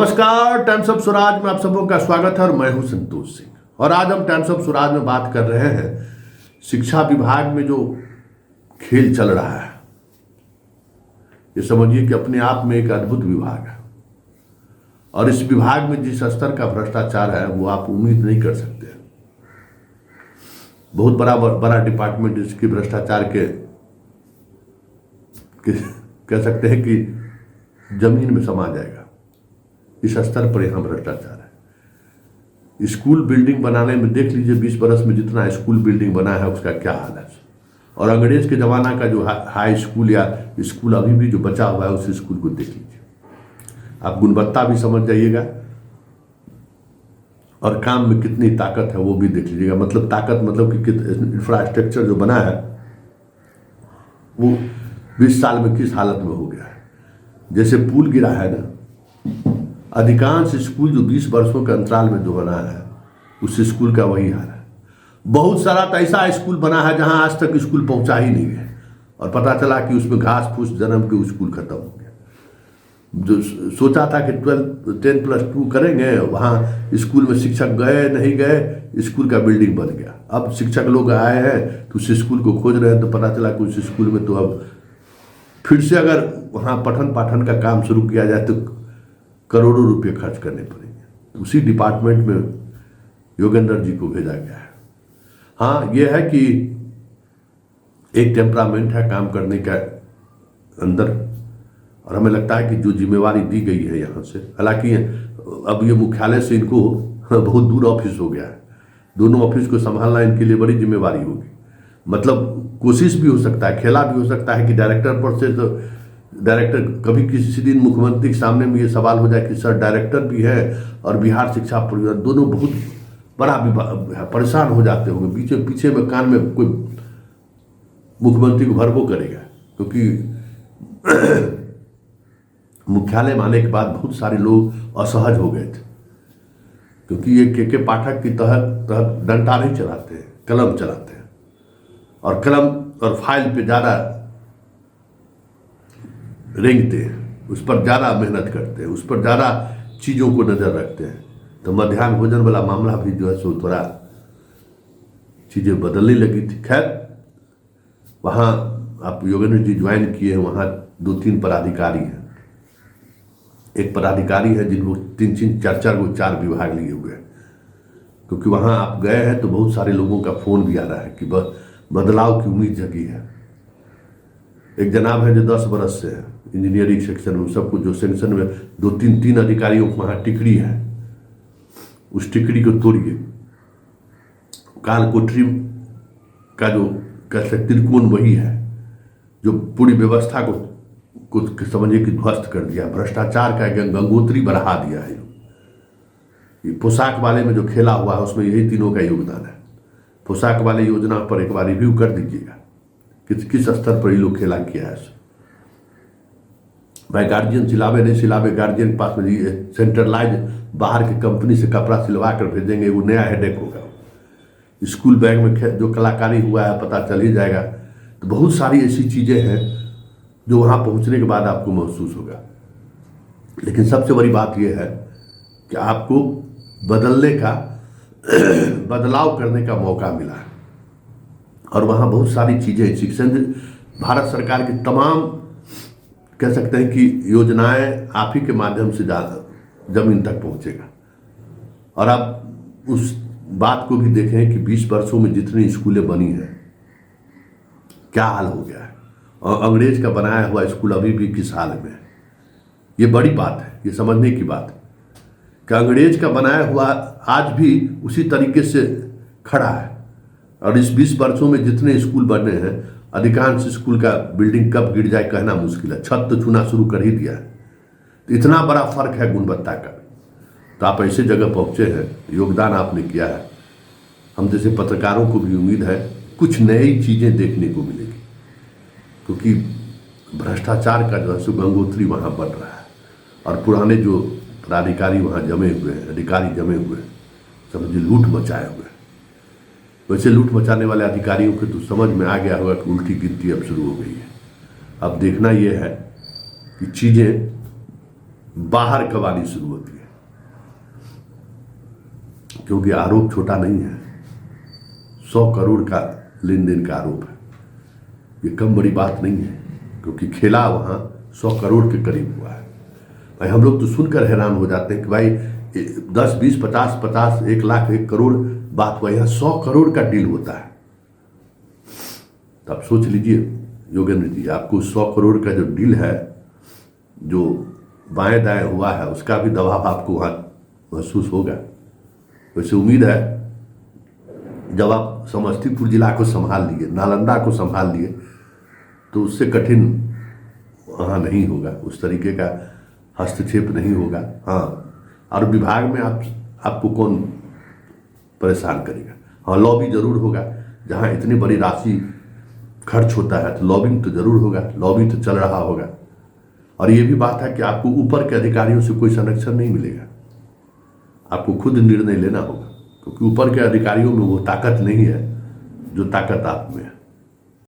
नमस्कार, times of Swaraj में आप सबों का स्वागत है और मैं हूं संतोष सिंह। और आज हम टाइम्स ऑफ स्वराज में बात कर रहे हैं शिक्षा विभाग में जो खेल चल रहा है। ये समझिए कि अपने आप में एक अद्भुत विभाग है और इस विभाग में जिस स्तर का भ्रष्टाचार है वो आप उम्मीद नहीं कर सकते। बहुत बड़ा डिपार्टमेंट इसके भ्रष्टाचार के कह सकते हैं कि जमीन में समा जाएगा। इस स्तर पर यहाँ भ्रष्टाचार है। स्कूल बिल्डिंग बनाने में देख लीजिए 20 बरस में जितना स्कूल बिल्डिंग बना है उसका क्या हाल है। और अंग्रेज के जमाना का जो हाई स्कूल या स्कूल अभी भी जो बचा हुआ है उस स्कूल को देख लीजिए। आप गुणवत्ता भी समझ जाइएगा और काम में कितनी ताकत है वो भी देख लीजिएगा। मतलब ताकत मतलब कि इंफ्रास्ट्रक्चर जो बना है वो 20 साल में किस हालत में हो गया है। जैसे पुल गिरा है ना, अधिकांश स्कूल जो 20 वर्षों के अंतराल में जो बना है उस स्कूल का वही हाल है। बहुत सारा तो ऐसा स्कूल बना है जहां आज तक स्कूल पहुंचा ही नहीं है और पता चला कि उसमें घास फूस जन्म के स्कूल खत्म हो गया। जो सोचा था कि 10+2 करेंगे वहां स्कूल में शिक्षक गए नहीं गए, स्कूल का बिल्डिंग बन गया। अब शिक्षक लोग आए हैं तो उस स्कूल को खोज रहे हैं तो पता चला कि उस स्कूल में तो अब फिर से अगर वहां पठन पाठन का काम शुरू किया जाए तो करोड़ों रुपए खर्च करने पड़ेंगे। उसी डिपार्टमेंट में योगेंद्र जी को भेजा गया है। हाँ, यह है कि एक टेम्परामेंट है काम करने का अंदर और हमें लगता है कि जो जिम्मेवारी दी गई है यहाँ से, हालांकि अब ये मुख्यालय से इनको बहुत दूर ऑफिस हो गया है। दोनों ऑफिस को संभालना इनके लिए बड़ी जिम्मेवारी होगी। मतलब कोशिश भी हो सकता है, खेला भी हो सकता है कि डायरेक्टर पर से तो डायरेक्टर कभी किसी दिन मुख्यमंत्री के सामने में ये सवाल हो जाए कि सर डायरेक्टर भी है और बिहार शिक्षा परिषद दोनों बहुत बड़ा परेशान हो जाते होंगे। पीछे में कान में कोई मुख्यमंत्री को भरबो करेगा क्योंकि मुख्यालय में आने के बाद बहुत सारे लोग असहज हो गए थे क्योंकि ये के पाठक की तहत डंडा नहीं चलाते हैं, कलम चलाते हैं और कलम और फाइल पे ज़्यादा रेंगते हैं, उस पर ज़्यादा मेहनत करते हैं, उस पर ज़्यादा चीज़ों को नज़र रखते हैं। तो मध्याह्न भोजन वाला मामला भी जो है सो थोड़ा चीज़ें बदलने लगी थी। खैर, वहाँ आप योगेंद्र जी ज्वाइन किए हैं, वहाँ 2-3 पदाधिकारी हैं। एक पदाधिकारी है जिनको 3-3, 4-4 4 विभाग लिए हुए हैं क्योंकि वहाँ आप गए हैं तो बहुत सारे लोगों का फ़ोन भी आ रहा है कि बदलाव की उम्मीद जगी है। एक जनाब है जो 10 बरस से है इंजीनियरिंग सेक्शन में, सबको जो सेक्शन में 2-3 अधिकारियों को वहाँ टिकड़ी है, उस टिकड़ी को तोड़िए। काल कोठरी का जो कह सकते त्रिकोण वही है जो पूरी व्यवस्था को समझिए कि ध्वस्त कर दिया। भ्रष्टाचार का गंगोत्री बढ़ा दिया है। ये पोशाक वाले में जो खेला हुआ है उसमें यही तीनों का योगदान है। पोशाक वाले योजना पर एक बार रिव्यू कर दीजिएगा किस स्तर पर ये लोग खेला किया है। भाई गार्जियन सिलावे नहीं सिलावे, गार्जियन के पास में सेंट्रलाइज बाहर की कंपनी से कपड़ा सिलवा कर भेजेंगे, वो नया हेडेक होगा। स्कूल बैग में जो कलाकारी हुआ है पता चल ही जाएगा। तो बहुत सारी ऐसी चीज़ें हैं जो वहाँ पहुँचने के बाद आपको महसूस होगा। लेकिन सबसे बड़ी बात यह है कि आपको बदलने का बदलाव करने का मौका मिला है और वहाँ बहुत सारी चीज़ें शिक्षण भारत सरकार की तमाम कह सकते हैं कि योजनाएं आप ही के माध्यम से ज़्यादा ज़मीन तक पहुँचेगा। और आप उस बात को भी देखें कि 20 वर्षों में जितनी स्कूलें बनी हैं क्या हाल हो गया है और अंग्रेज का बनाया हुआ स्कूल अभी भी किस हाल में है। ये बड़ी बात है, ये समझने की बात है कि अंग्रेज का बनाया हुआ आज भी उसी तरीके से खड़ा है। और इस 20 वर्षों में जितने स्कूल बने हैं अधिकांश स्कूल का बिल्डिंग कब गिर जाए कहना मुश्किल है। छत तो छूना शुरू कर ही दिया है। तो इतना बड़ा फर्क है गुणवत्ता का। तो आप ऐसे जगह पहुँचे हैं, योगदान आपने किया है। हम जैसे पत्रकारों को भी उम्मीद है कुछ नई चीज़ें देखने को मिलेगी क्योंकि भ्रष्टाचार का जो है गंगोत्री वहाँ बढ़ रहा है और पुराने जो पदाधिकारी वहाँ जमे हुए हैं, अधिकारी जमे हुए हैं, समझिए लूट मचाए हुए हैं। वैसे लूट मचाने वाले अधिकारियों के तो समझ में आ गया होगा कि उल्टी गिनती अब शुरू हो गई है। अब देखना यह है कि चीज़ें बाहर कब आनी शुरू होती है, क्योंकि आरोप छोटा नहीं है। 100 करोड़ का लेन देन का आरोप है, ये कम बड़ी बात नहीं है, क्योंकि खेला वहाँ 100 करोड़ के करीब हुआ है। भाई हम लोग तो सुनकर हैरान हो जाते हैं कि भाई 10, 20, 50, 1 लाख, 1 करोड़ बात हुआ, यहाँ 100 करोड़ का डील होता है। तो आप सोच लीजिए योगेंद्र जी, आपको 100 करोड़ का जो डील है, जो बाएं दाएं हुआ है, उसका भी दबाव आपको वहाँ महसूस होगा। वैसे उम्मीद है जब आप समस्तीपुर जिला को संभाल लिए, नालंदा को संभाल लिए, तो उससे कठिन वहाँ नहीं होगा, उस तरीके का हस्तक्षेप नहीं होगा। हाँ, और विभाग में आपको कौन परेशान करेगा। हाँ, लॉबी जरूर होगा, जहाँ इतनी बड़ी राशि खर्च होता है तो लॉबिंग तो जरूर होगा, लॉबी तो चल रहा होगा। और ये भी बात है कि आपको ऊपर के अधिकारियों से कोई संरक्षण नहीं मिलेगा, आपको खुद निर्णय लेना होगा, क्योंकि ऊपर के अधिकारियों में वो ताकत नहीं है जो ताकत आप में है।